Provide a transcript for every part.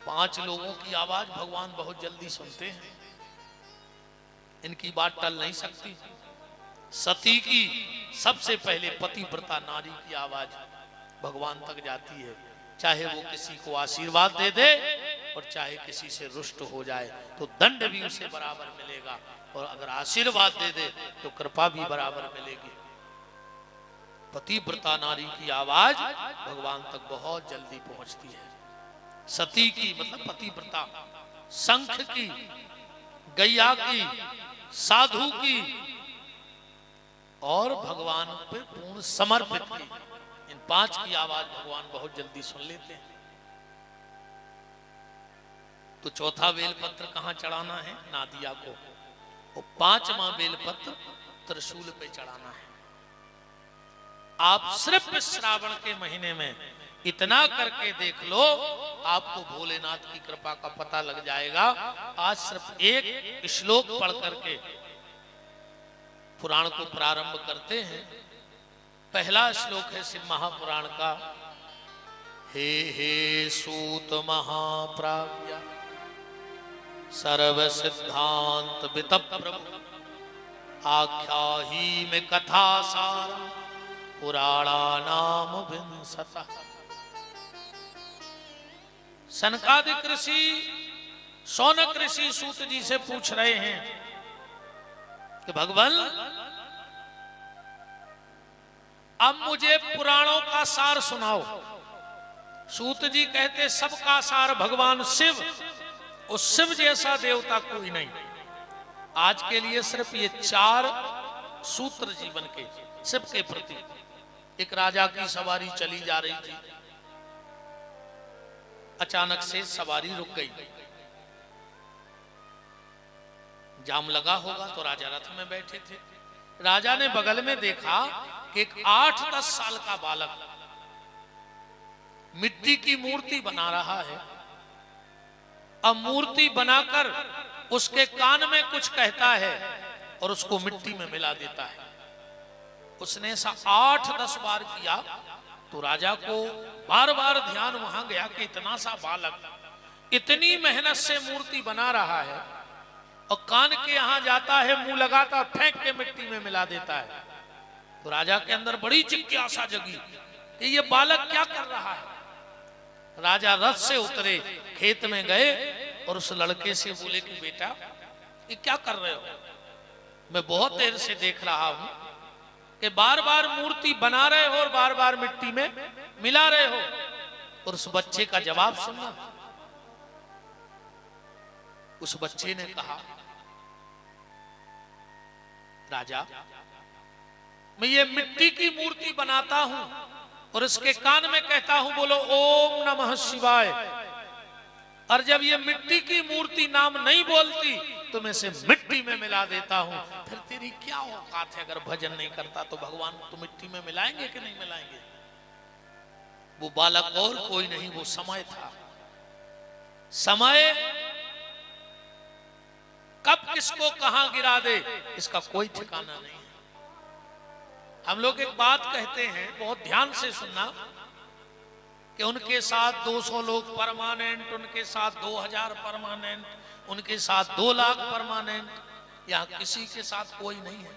5 लोगों की आवाज भगवान बहुत जल्दी सुनते हैं, इनकी बात टल नहीं सकती। सती की सबसे पहले पतिव्रता नारी की आवाज भगवान तक जाती है, चाहे वो किसी को आशीर्वाद दे दे और चाहे किसी से रुष्ट हो जाए तो दंड भी उसे बराबर मिलेगा, और अगर आशीर्वाद दे दे तो कृपा भी बराबर मिलेगी। पतिव्रता नारी की आवाज भगवान तक बहुत जल्दी पहुंचती है। सती की मतलब पतिव्रता, शंख की, गैया की, साधु की और भगवान पे पूर्ण समर्पित की, इन 5 की आवाज भगवान बहुत जल्दी सुन लेते हैं। तो चौथा बेलपत्र कहां चढ़ाना है? नादिया को। और 5वां बेलपत्र त्रिशूल पे चढ़ाना है। आप सिर्फ श्रावण के महीने में इतना करके देख लो, आपको भोलेनाथ की कृपा का पता लग जाएगा। आज सिर्फ एक श्लोक पढ़ करके पुराण को प्रारंभ करते हैं। पहला श्लोक है शिव महापुराण का। हे हे सूत महाप्राज्ञ सर्व सिद्धांत वित प्रभु आख्याही में कथा सार पुराणा नाम विंसता। सनकादिक ऋषि शौनक ऋषि सूत जी से पूछ रहे हैं कि भगवान अब मुझे पुराणों का सार सुनाओ। सूत जी कहते सबका सार भगवान शिव, उस शिव जैसा देवता कोई नहीं। आज के लिए सिर्फ ये 4 सूत्र जीवन के शिव के प्रति। एक राजा की सवारी चली जा रही थी, अचानक से सवारी रुक गई। जाम लगा होगा तो राजा रथ में बैठे थे। राजा ने बगल में देखा कि एक 8-10 साल का बालक मिट्टी की मूर्ति बना रहा है। अब मूर्ति बनाकर उसके कान में कुछ कहता है और उसको मिट्टी में मिला देता है। उसने ऐसा 8-10 बार किया तो राजा को बार बार ध्यान वहां गया कि इतना सा बालक इतनी मेहनत से मूर्ति बना रहा है और कान के यहां जाता है, मुंह लगाता, फेंक के मिट्टी में मिला देता है। तो राजा के अंदर बड़ी जिज्ञासा जगी कि ये बालक क्या कर रहा है। राजा रथ से उतरे, खेत में गए और उस लड़के से बोले कि बेटा ये क्या कर रहे हो? मैं बहुत देर से देख रहा हूं कि बार बार मूर्ति बना रहे हो और बार बार मिट्टी में मिला रहे हो। और उस बच्चे का जवाब सुनना। उस बच्चे ने कहा, राजा मैं ये मिट्टी की मूर्ति बनाता हूं और इसके कान में कहता हूं बोलो ओम नमः शिवाय, और जब ये मिट्टी की मूर्ति नाम नहीं बोलती तो मैं इसे मिट्टी में मिला देता हूं। फिर तेरी क्या औकात है? अगर भजन नहीं करता तो भगवान तो मिट्टी में मिलाएंगे कि नहीं मिलाएंगे? वो बालक और कोई नहीं, वो समय था। समय कब किसको कहां गिरा दे इसका कोई ठिकाना नहीं है। हम लोग एक बात कहते हैं, बहुत ध्यान से सुनना, कि उनके साथ 200 लोग परमानेंट, उनके साथ 2000 परमानेंट, उनके साथ 2 लाख परमानेंट। यहां किसी के साथ कोई नहीं है,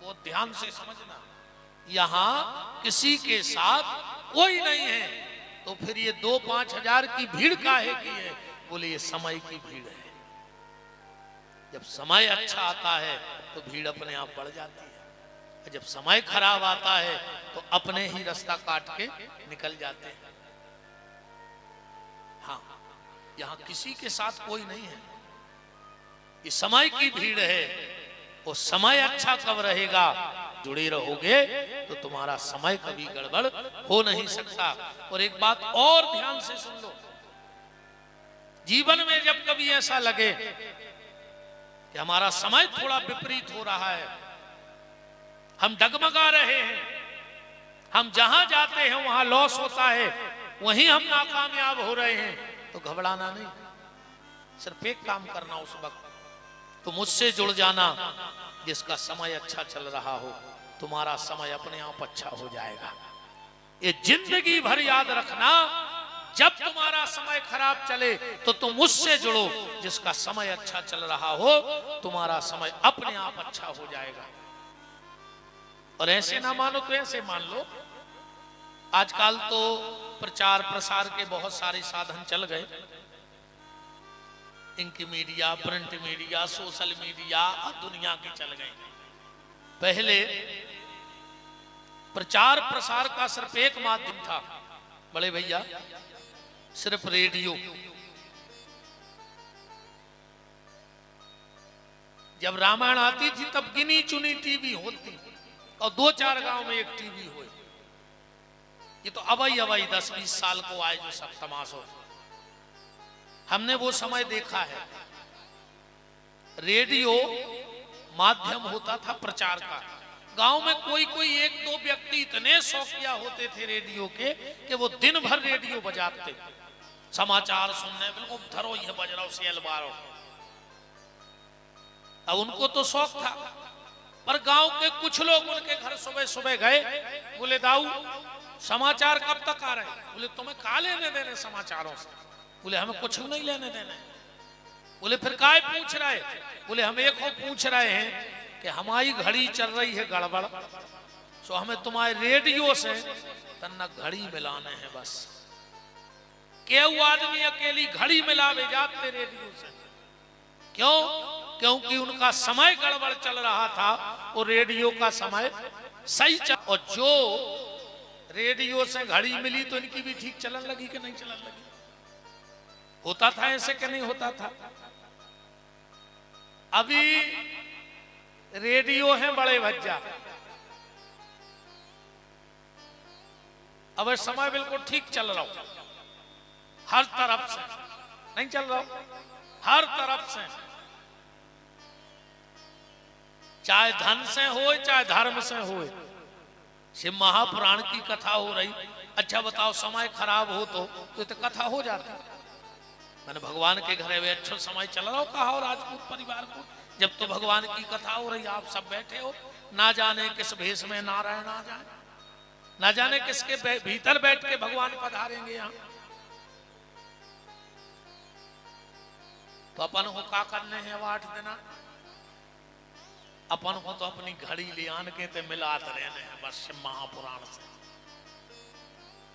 बहुत ध्यान से समझना। यहां किसी के साथ कोई नहीं है। तो फिर ये 2-5 हजार की भीड़ काहे की है? बोले ये समय की भीड़ है। जब समय अच्छा आता है तो भीड़ अपने आप बढ़ जाती है, जब समय खराब आता है तो अपने ही रास्ता काट के निकल जाते हैं। हाँ, यहां किसी के साथ कोई नहीं है, ये समय की भीड़ है। वो समय अच्छा कब रहेगा? जुड़े रहोगे तो तुम्हारा समय कभी गड़बड़ हो नहीं सकता। और एक बात और ध्यान से सुन लो, जीवन में जब कभी ऐसा लगे कि हमारा समय थोड़ा विपरीत हो रहा है, हम डगमगा रहे हैं, हम जहां जाते हैं वहां लॉस होता है, वहीं हम नाकामयाब हो रहे हैं, तो घबराना नहीं। सिर्फ एक काम करना उस वक्त, तो मुझसे जुड़ जाना। जिसका समय अच्छा चल रहा हो, तुम्हारा समय अपने आप अच्छा हो जाएगा। ये जिंदगी भर याद रखना, जब तुम्हारा समय खराब चले तो तुम उससे जुड़ो जिसका समय अच्छा चल रहा हो, तुम्हारा समय अपने आप अच्छा हो जाएगा। और ऐसे ना मानो तो ऐसे मान लो। आजकल तो प्रचार प्रसार के बहुत सारे साधन चल गए, ink media, print media, social media, दुनिया के चल गए। पहले प्रचार प्रसार का सिर्फ एक माध्यम था बड़े भैया, सिर्फ रेडियो। जब रामायण आती थी तब गिनी चुनी टीवी होती और 2-4 गांव में एक टीवी हो। ये तो अवई 10-20 साल को आए जो सब तमाशो। हमने वो समय देखा है। रेडियो माध्यम होता था प्रचार का। गांव में कोई कोई 1-2 व्यक्ति इतने शौकिया होते थे रेडियो के कि वो दिन भर रेडियो बजाते, समाचार सुनने, बिल्कुल धरो ये बज रहा सेल बारो। अब उनको तो शौक था, पर गांव के कुछ लोग उनके घर सुबह सुबह गए, बोले दाऊ समाचार कब तक आ रहे हैं? बोले तुम्हें का लेने देने समाचारों से? बोले हमें कुछ नहीं लेने देने। बोले फिर काय पूछ रहे? बोले हम एक हो पूछ रहे हैं कि हमारी घड़ी चल रही है गड़बड़, सो हमें तुम्हारे रेडियो से तन्ना घड़ी मिलाने हैं बस। केहू आदमी अकेली घड़ी मिलावे जाते रेडियो से। क्यों? क्योंकि उनका समय गड़बड़ चल रहा था और रेडियो का समय सही चल। और जो रेडियो से घड़ी मिली तो इनकी भी ठीक चलन लगी कि नहीं चलन लगी? होता था ऐसे कि नहीं होता था? अभी रेडियो है बड़े भज्जा, अब समय बिल्कुल ठीक चल रहा हो, हर तरफ से नहीं चल रहा हो, हर तरफ से, चाहे धन से हो चाहे धर्म से हो। शिव महापुराण की कथा हो रही। अच्छा बताओ, समय खराब हो तो कथा हो जाती। मैंने भगवान के घर में अच्छा समय चल रहा हो कहा, और राजपूत परिवार को जब तो भगवान की कथा हो रही, आप सब बैठे हो, ना जाने किस भेष में नारायण आ जाए, ना जाने किसके भीतर बैठ के भगवान पधारेंगे यहाँ। तो अपन को क्या करने हैं 8 दिन? अपन को तो अपनी घड़ी ले आन के ते मिलात रहने हैं बस शिव महापुराण से।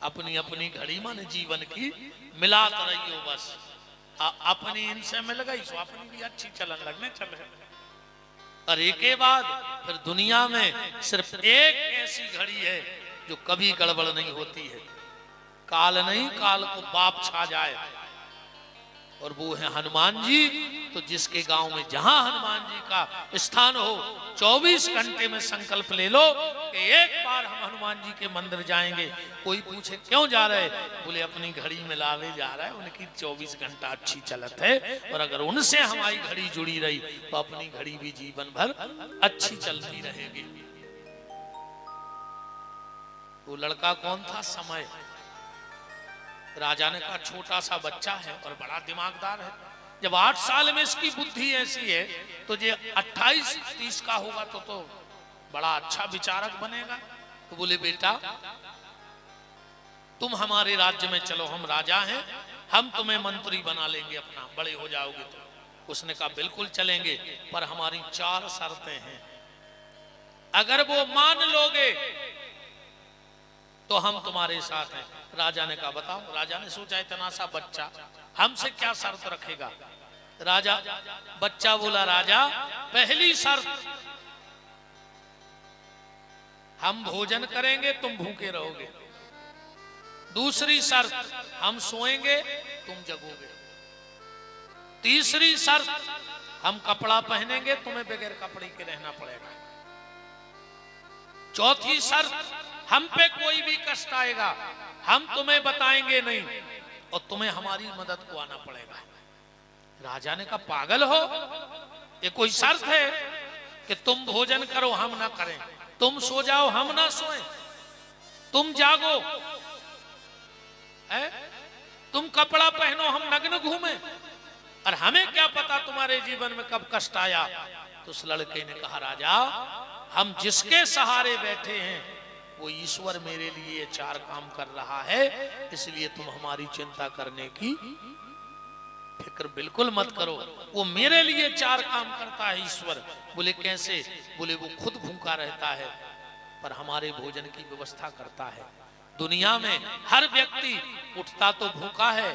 अपनी अपनी घड़ी माने जीवन की मिलात रही हो बस। अपनी इनसे मिल गई सो अपनी भी अच्छी चलन लगने चल रहे। और एक के बाद फिर दुनिया में सिर्फ एक ऐसी घड़ी है जो कभी गड़बड़ नहीं होती है। काल नहीं, काल को बाप छा जाए, और वो है हनुमान जी। तो जिसके गांव में जहां हनुमान जी का स्थान हो, 24 घंटे में संकल्प ले लो कि एक बार हम हनुमान जी के मंदिर जाएंगे। कोई पूछे क्यों जा रहे? बोले अपनी घड़ी में लावे जा रहा है, उनकी 24 घंटा अच्छी चलत है, और अगर उनसे हमारी घड़ी जुड़ी रही तो अपनी घड़ी भी जीवन भर अच्छी चलती रहेगी। वो लड़का कौन था? समय। राजा ने कहा छोटा सा बच्चा है और बड़ा दिमागदार है, जब 8 साल में इसकी बुद्धि ऐसी है तो ये 28-30 का होगा तो बड़ा अच्छा विचारक बनेगा। तो बोले बेटा तुम हमारे राज्य में चलो, हम राजा हैं, हम तुम्हें मंत्री बना लेंगे अपना, बड़े हो जाओगे तो। उसने कहा बिल्कुल चलेंगे, पर हमारी 4 शर्तें हैं, अगर वो मान लोगे तो हम तुम्हारे साथ हैं। राजा ने कहा बताओ। राजा ने सोचा इतना सा बच्चा हमसे क्या शर्त रखेगा? बच्चा बोला राजा पहली शर्त हम भोजन करेंगे, तुम भूखे रहोगे। दूसरी शर्त हम सोएंगे, तुम जगोगे। तीसरी शर्त हम कपड़ा पहनेंगे, तुम्हें बगैर कपड़े के रहना पड़ेगा। चौथी शर्त हम पे कोई भी कष्ट आएगा हम तुम्हें बताएंगे नहीं, और तुम्हें हमारी मदद को आना पड़ेगा। राजा ने कहा पागल हो, ये कोई शर्त है कि तुम भोजन करो हम ना करें, तुम सो जाओ हम ना सोएं, तुम जागो है, तुम कपड़ा पहनो हम नग्न घूमें, और हमें क्या पता तुम्हारे जीवन में कब कष्ट आया। तो उस लड़के ने कहा राजा हम जिसके सहारे बैठे हैं वो ईश्वर मेरे लिए ये 4 काम कर रहा है, इसलिए तुम हमारी चिंता करने की फिक्र बिल्कुल मत करो। वो मेरे लिए 4 काम करता है ईश्वर। बोले कैसे? बोले वो खुद भूखा रहता है पर हमारे भोजन की व्यवस्था करता है। दुनिया में हर व्यक्ति उठता तो भूखा है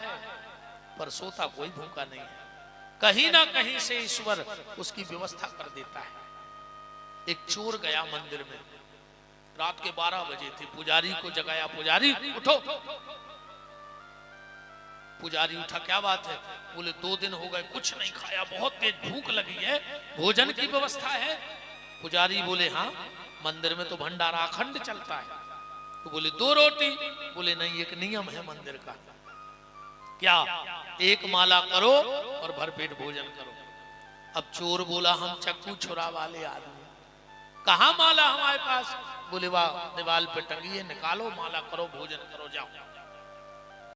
पर सोता कोई भूखा नहीं है। कहीं ना कहीं से ईश्वर उसकी व्यवस्था कर देता है। एक चोर गया मंदिर में, रात के 12 बजे थे, पुजारी को जगाया, पुजारी उठो। पुजारी उठा, क्या बात है? बोले 2 दिन हो गए कुछ नहीं खाया, बहुत तेज भूख लगी है, भोजन की व्यवस्था है? पुजारी बोले हाँ, मंदिर में तो भंडारा अखंड चलता है। तो बोले 2 रोटी। बोले नहीं, एक नियम है मंदिर का। क्या? 1 माला करो और भरपेट भोजन करो। अब चोर बोला हम चक्कू छुरा वाले आदमी, कहाँ माला हमारे पास? बोले वाह दीवाल पे टंगी है, निकालो माला, करो भोजन करो, जाओ।